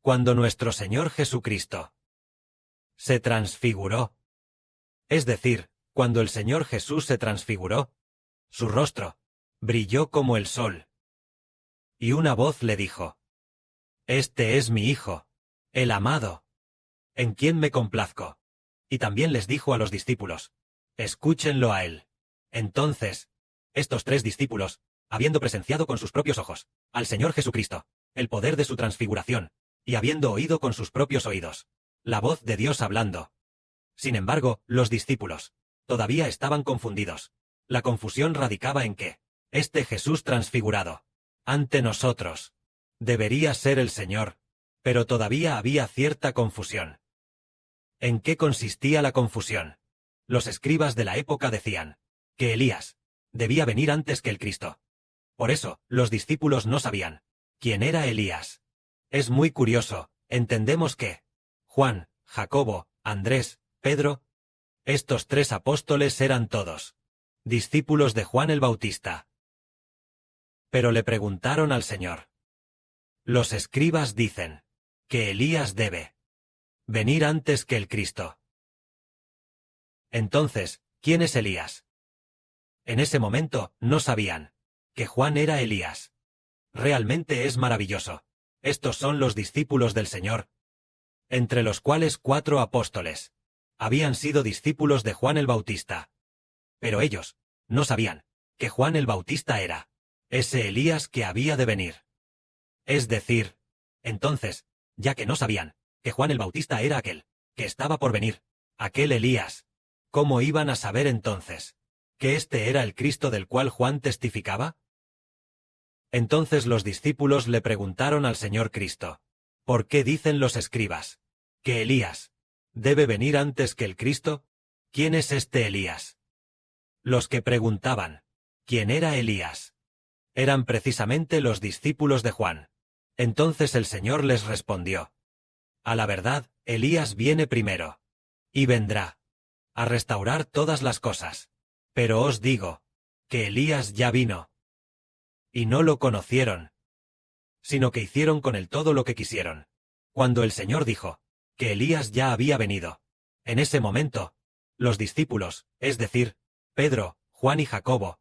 Cuando nuestro Señor Jesucristo se transfiguró. Es decir, cuando el Señor Jesús se transfiguró, su rostro brilló como el sol. Y una voz le dijo: Este es mi Hijo, el amado, en quien me complazco. Y también les dijo a los discípulos: Escúchenlo a él. Entonces, estos 3 discípulos, habiendo presenciado con sus propios ojos al Señor Jesucristo, el poder de su transfiguración, y habiendo oído con sus propios oídos la voz de Dios hablando. Sin embargo, los discípulos todavía estaban confundidos. La confusión radicaba en que este Jesús transfigurado ante nosotros debería ser el Señor, pero todavía había cierta confusión. ¿En qué consistía la confusión? Los escribas de la época decían que Elías debía venir antes que el Cristo. Por eso, los discípulos no sabían quién era Elías. Es muy curioso, entendemos que Juan, Jacobo, Andrés, Pedro, estos 3 apóstoles eran todos discípulos de Juan el Bautista. Pero le preguntaron al Señor. Los escribas dicen que Elías debe venir antes que el Cristo. Entonces, ¿quién es Elías? En ese momento, no sabían que Juan era Elías. Realmente es maravilloso. Estos son los discípulos del Señor, entre los cuales 4 apóstoles habían sido discípulos de Juan el Bautista. Pero ellos no sabían que Juan el Bautista era ese Elías que había de venir. Es decir, entonces, ya que no sabían que Juan el Bautista era aquel que estaba por venir, aquel Elías, ¿cómo iban a saber entonces que este era el Cristo del cual Juan testificaba? Entonces los discípulos le preguntaron al Señor Cristo: ¿Por qué dicen los escribas que Elías debe venir antes que el Cristo? ¿Quién es este Elías? Los que preguntaban ¿quién era Elías? Eran precisamente los discípulos de Juan. Entonces el Señor les respondió: A la verdad, Elías viene primero, y vendrá a restaurar todas las cosas. Pero os digo que Elías ya vino, y no lo conocieron, sino que hicieron con él todo lo que quisieron. Cuando el Señor dijo que Elías ya había venido, en ese momento, los discípulos, es decir, Pedro, Juan y Jacobo,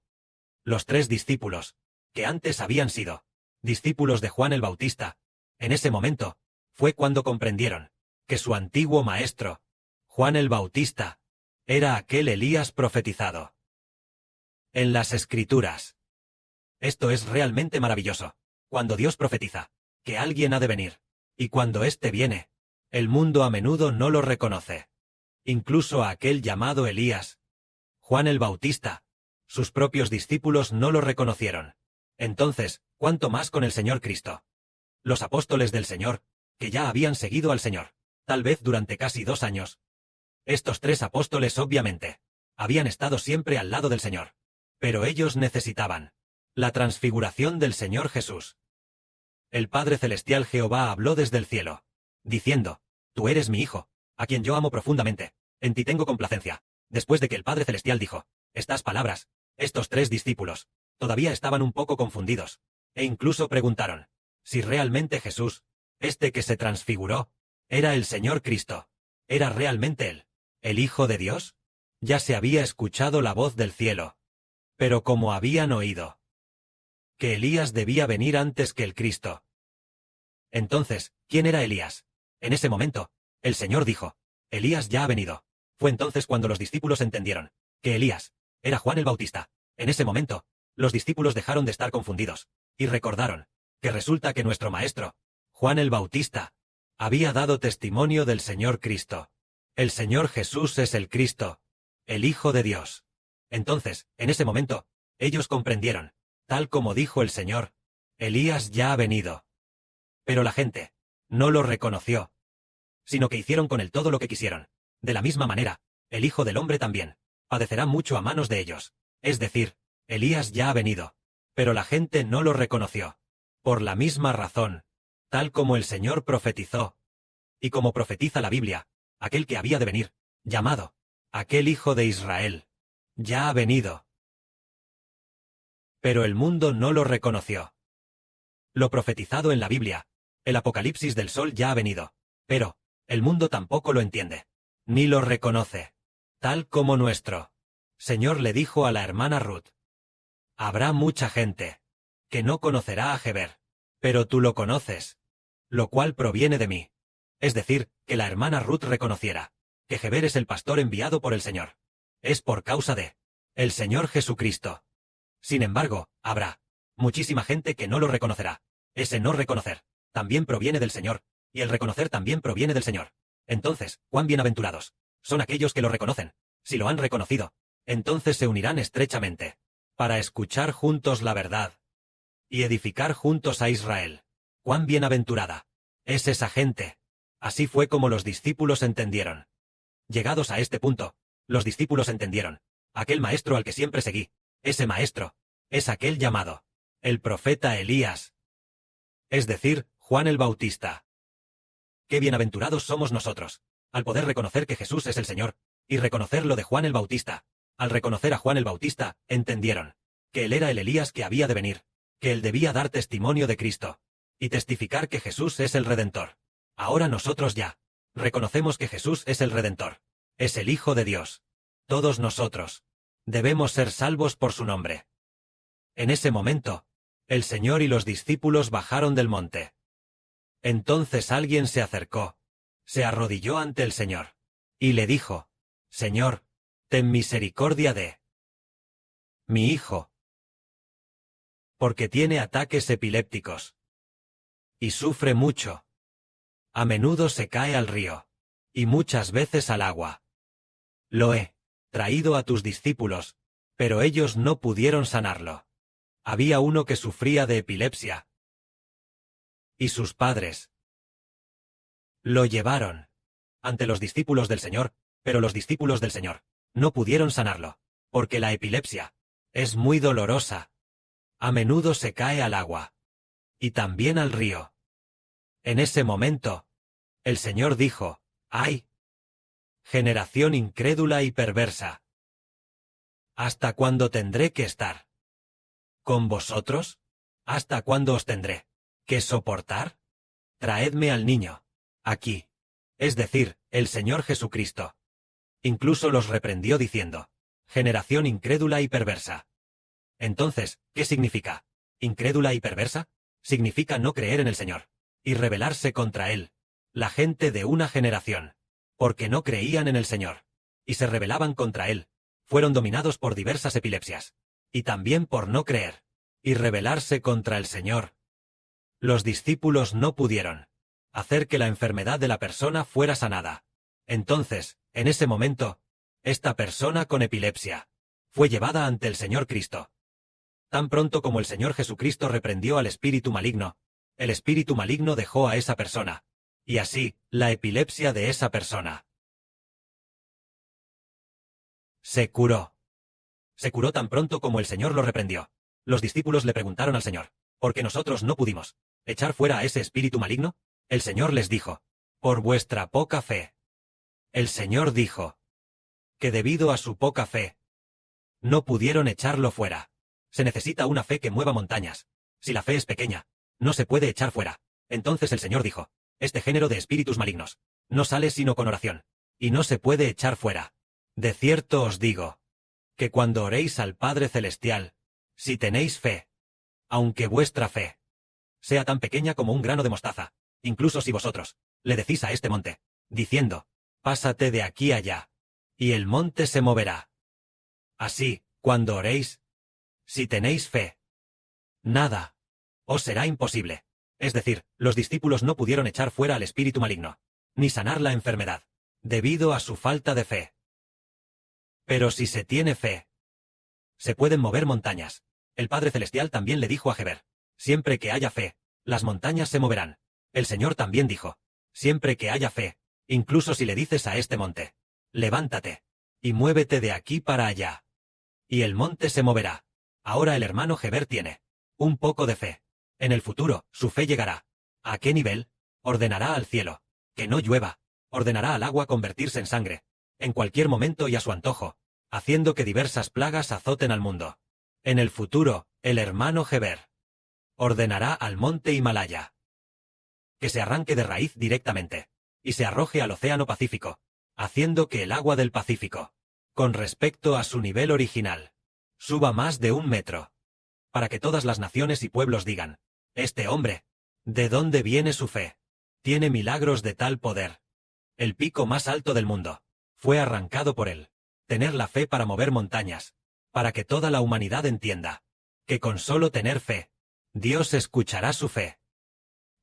los 3 discípulos, que antes habían sido discípulos de Juan el Bautista, en ese momento, fue cuando comprendieron que su antiguo maestro, Juan el Bautista, era aquel Elías profetizado en las Escrituras. Esto es realmente maravilloso. Cuando Dios profetiza que alguien ha de venir, y cuando éste viene, el mundo a menudo no lo reconoce. Incluso a aquel llamado Elías, Juan el Bautista, sus propios discípulos no lo reconocieron. Entonces, ¿cuánto más con el Señor Cristo? Los apóstoles del Señor, que ya habían seguido al Señor, tal vez durante casi 2 años. Estos 3 apóstoles obviamente habían estado siempre al lado del Señor. Pero ellos necesitaban la transfiguración del Señor Jesús. El Padre Celestial Jehová habló desde el cielo, diciendo: Tú eres mi Hijo, a quien yo amo profundamente, en ti tengo complacencia. Después de que el Padre Celestial dijo estas palabras, estos 3 discípulos todavía estaban un poco confundidos, e incluso preguntaron si realmente Jesús, este que se transfiguró, era el Señor Cristo. ¿Era realmente Él, el Hijo de Dios? Ya se había escuchado la voz del cielo. Pero como habían oído que Elías debía venir antes que el Cristo. Entonces, ¿quién era Elías? En ese momento, el Señor dijo: Elías ya ha venido. Fue entonces cuando los discípulos entendieron que Elías era Juan el Bautista. En ese momento, los discípulos dejaron de estar confundidos, y recordaron que resulta que nuestro maestro, Juan el Bautista, había dado testimonio del Señor Cristo. El Señor Jesús es el Cristo, el Hijo de Dios. Entonces, en ese momento, ellos comprendieron, tal como dijo el Señor: Elías ya ha venido. Pero la gente no lo reconoció, sino que hicieron con él todo lo que quisieron. De la misma manera, el Hijo del Hombre también padecerá mucho a manos de ellos. Es decir, Elías ya ha venido, pero la gente no lo reconoció. Por la misma razón, tal como el Señor profetizó, y como profetiza la Biblia, aquel que había de venir, llamado aquel Hijo de Israel, ya ha venido. Pero el mundo no lo reconoció. Lo profetizado en la Biblia El apocalipsis del sol ya ha venido. Pero, el mundo tampoco lo entiende. Ni lo reconoce. Tal como nuestro Señor le dijo a la hermana Ruth. Habrá mucha gente que no conocerá a Heber. Pero tú lo conoces. Lo cual proviene de mí. Es decir, que la hermana Ruth reconociera que Heber es el pastor enviado por el Señor. Es por causa de el Señor Jesucristo. Sin embargo, habrá muchísima gente que no lo reconocerá. Ese no reconocer también proviene del Señor, y el reconocer también proviene del Señor. Entonces, cuán bienaventurados son aquellos que lo reconocen. Si lo han reconocido, entonces se unirán estrechamente para escuchar juntos la verdad y edificar juntos a Israel. Cuán bienaventurada es esa gente. Así fue como los discípulos entendieron. Llegados a este punto, los discípulos entendieron. Aquel maestro al que siempre seguí, ese maestro, es aquel llamado el profeta Elías. Es decir, Juan el Bautista. Qué bienaventurados somos nosotros, al poder reconocer que Jesús es el Señor, y reconocer lo de Juan el Bautista. Al reconocer a Juan el Bautista, entendieron que él era el Elías que había de venir, que él debía dar testimonio de Cristo, y testificar que Jesús es el Redentor. Ahora nosotros ya reconocemos que Jesús es el Redentor, es el Hijo de Dios. Todos nosotros debemos ser salvos por su nombre. En ese momento, el Señor y los discípulos bajaron del monte. Entonces alguien se acercó, se arrodilló ante el Señor, y le dijo, Señor, ten misericordia de mi hijo, porque tiene ataques epilépticos y sufre mucho. A menudo se cae al río, y muchas veces al agua. Lo he traído a tus discípulos, pero ellos no pudieron sanarlo. Había uno que sufría de epilepsia, y sus padres lo llevaron ante los discípulos del Señor, pero los discípulos del Señor no pudieron sanarlo, porque la epilepsia es muy dolorosa. A menudo se cae al agua, y también al río. En ese momento, el Señor dijo, ¡ay! Generación incrédula y perversa. ¿Hasta cuándo tendré que estar con vosotros? ¿Hasta cuándo os tendré que soportar? Traedme al niño aquí. Es decir, el Señor Jesucristo. Incluso los reprendió diciendo, generación incrédula y perversa. Entonces, ¿qué significa? ¿Incrédula y perversa? Significa no creer en el Señor y rebelarse contra Él. La gente de una generación, porque no creían en el Señor y se rebelaban contra Él, fueron dominados por diversas epilepsias, y también por no creer y rebelarse contra el Señor. Los discípulos no pudieron hacer que la enfermedad de la persona fuera sanada. Entonces, en ese momento, esta persona con epilepsia fue llevada ante el Señor Cristo. Tan pronto como el Señor Jesucristo reprendió al espíritu maligno, el espíritu maligno dejó a esa persona, y así, la epilepsia de esa persona se curó. Se curó tan pronto como el Señor lo reprendió. Los discípulos le preguntaron al Señor, ¿por qué nosotros no pudimos echar fuera a ese espíritu maligno? El Señor les dijo, por vuestra poca fe. El Señor dijo que debido a su poca fe, no pudieron echarlo fuera. Se necesita una fe que mueva montañas. Si la fe es pequeña, no se puede echar fuera. Entonces el Señor dijo, este género de espíritus malignos no sale sino con oración, y no se puede echar fuera. De cierto os digo, que cuando oréis al Padre Celestial, si tenéis fe, aunque vuestra fe sea tan pequeña como un grano de mostaza, incluso si vosotros le decís a este monte, diciendo, pásate de aquí allá, y el monte se moverá. Así, cuando oréis, si tenéis fe, nada os será imposible. Es decir, los discípulos no pudieron echar fuera al espíritu maligno, ni sanar la enfermedad, debido a su falta de fe. Pero si se tiene fe, se pueden mover montañas. El Padre Celestial también le dijo a Heber, siempre que haya fe, las montañas se moverán. El Señor también dijo, siempre que haya fe, incluso si le dices a este monte, levántate, y muévete de aquí para allá, y el monte se moverá. Ahora el hermano Heber tiene un poco de fe. En el futuro, su fe llegará. ¿A qué nivel? Ordenará al cielo que no llueva, ordenará al agua convertirse en sangre, en cualquier momento y a su antojo, haciendo que diversas plagas azoten al mundo. En el futuro, el hermano Heber ordenará al monte Himalaya que se arranque de raíz directamente, y se arroje al Océano Pacífico, haciendo que el agua del Pacífico, con respecto a su nivel original, suba más de 1 metro, para que todas las naciones y pueblos digan, este hombre, ¿de dónde viene su fe? Tiene milagros de tal poder. El pico más alto del mundo fue arrancado por él. Tener la fe para mover montañas, para que toda la humanidad entienda que con solo tener fe, Dios escuchará su fe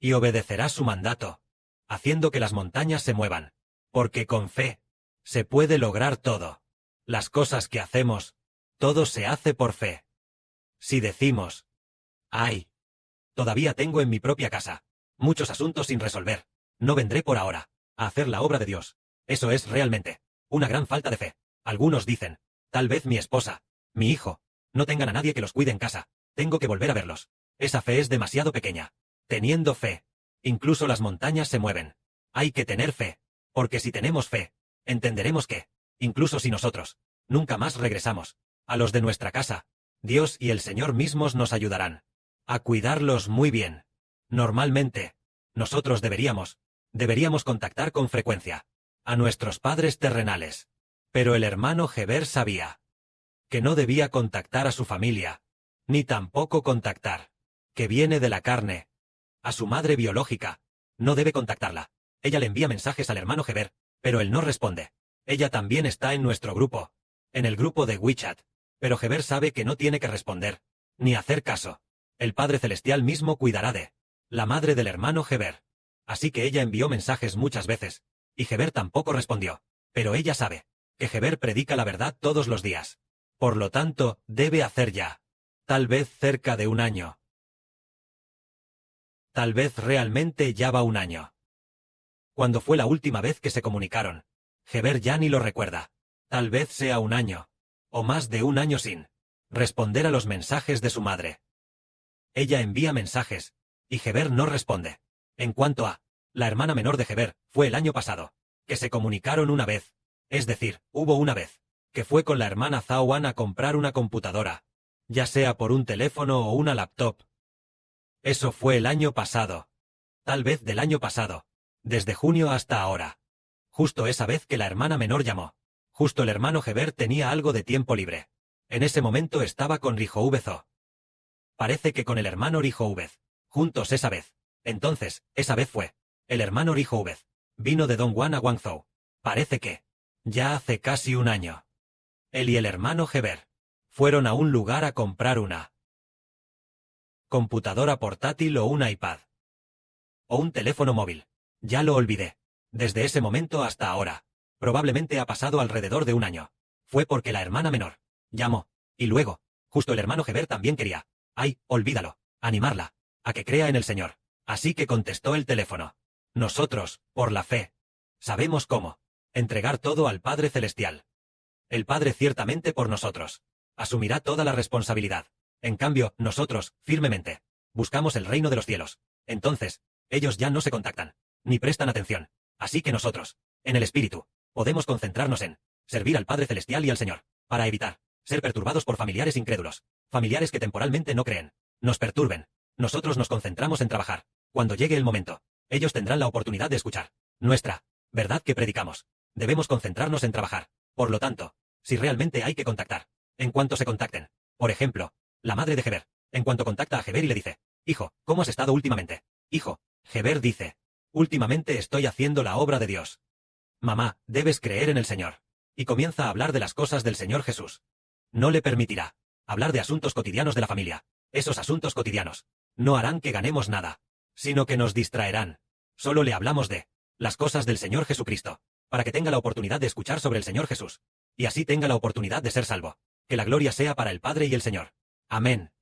y obedecerá su mandato, haciendo que las montañas se muevan, porque con fe se puede lograr todo. Las cosas que hacemos, todo se hace por fe. Si decimos, ay, todavía tengo en mi propia casa muchos asuntos sin resolver, no vendré por ahora a hacer la obra de Dios. Eso es realmente una gran falta de fe. Algunos dicen, tal vez mi esposa, mi hijo, no tengan a nadie que los cuide en casa, tengo que volver a verlos. Esa fe es demasiado pequeña. Teniendo fe, incluso las montañas se mueven. Hay que tener fe, porque si tenemos fe, entenderemos que, incluso si nosotros nunca más regresamos a los de nuestra casa, Dios y el Señor mismos nos ayudarán a cuidarlos muy bien. Normalmente, nosotros deberíamos contactar con frecuencia a nuestros padres terrenales. Pero el hermano Heber sabía que no debía contactar a su familia, ni tampoco contactar, que viene de la carne, a su madre biológica. No debe contactarla. Ella le envía mensajes al hermano Heber, pero él no responde. Ella también está en nuestro grupo, en el grupo de WeChat, pero Heber sabe que no tiene que responder, ni hacer caso. El Padre Celestial mismo cuidará de la madre del hermano Heber. Así que ella envió mensajes muchas veces, y Heber tampoco respondió, pero ella sabe que Heber predica la verdad todos los días. Por lo tanto, debe hacer ya, tal vez cerca de 1 año. Tal vez realmente ya va 1 año. ¿Cuándo fue la última vez que se comunicaron? Heber ya ni lo recuerda. Tal vez sea 1 año, o más de 1 año sin responder a los mensajes de su madre. Ella envía mensajes, y Heber no responde. En cuanto a la hermana menor de Heber, fue el año pasado, que se comunicaron una vez. Es decir, hubo una vez que fue con la hermana Zawan a comprar una computadora, ya sea por un teléfono o una laptop. Eso fue el año pasado. Tal vez del año pasado. Desde junio hasta ahora. Justo esa vez que la hermana menor llamó. Justo el hermano Heber tenía algo de tiempo libre. En ese momento estaba con Rijoubez. Parece que con el hermano Rijoubez. Juntos esa vez. Entonces, esa vez fue. El hermano Rijoubez vino de Dongguan a Guangzhou. Parece que ya hace casi 1 año. Él y el hermano Heber fueron a un lugar a comprar una computadora portátil o un iPad. O un teléfono móvil. Ya lo olvidé. Desde ese momento hasta ahora. Probablemente ha pasado alrededor de 1 año. Fue porque la hermana menor llamó. Y luego, justo el hermano Heber también quería. Ay, olvídalo. Animarla a que crea en el Señor. Así que contestó el teléfono. Nosotros, por la fe, sabemos cómo entregar todo al Padre Celestial. El Padre ciertamente por nosotros asumirá toda la responsabilidad. En cambio, nosotros, firmemente, buscamos el reino de los cielos. Entonces, ellos ya no se contactan, ni prestan atención. Así que nosotros, en el Espíritu, podemos concentrarnos en servir al Padre Celestial y al Señor, para evitar ser perturbados por familiares incrédulos, familiares que temporalmente no creen, nos perturben. Nosotros nos concentramos en trabajar. Cuando llegue el momento, ellos tendrán la oportunidad de escuchar nuestra verdad que predicamos. Debemos concentrarnos en trabajar. Por lo tanto, si realmente hay que contactar, en cuanto se contacten, por ejemplo, la madre de Heber, en cuanto contacta a Heber y le dice, hijo, ¿cómo has estado últimamente? Hijo, Heber dice, últimamente estoy haciendo la obra de Dios. Mamá, debes creer en el Señor. Y comienza a hablar de las cosas del Señor Jesús. No le permitirá hablar de asuntos cotidianos de la familia. Esos asuntos cotidianos no harán que ganemos nada, sino que nos distraerán. Solo le hablamos de las cosas del Señor Jesucristo, para que tenga la oportunidad de escuchar sobre el Señor Jesús, y así tenga la oportunidad de ser salvo. Que la gloria sea para el Padre y el Señor. Amén.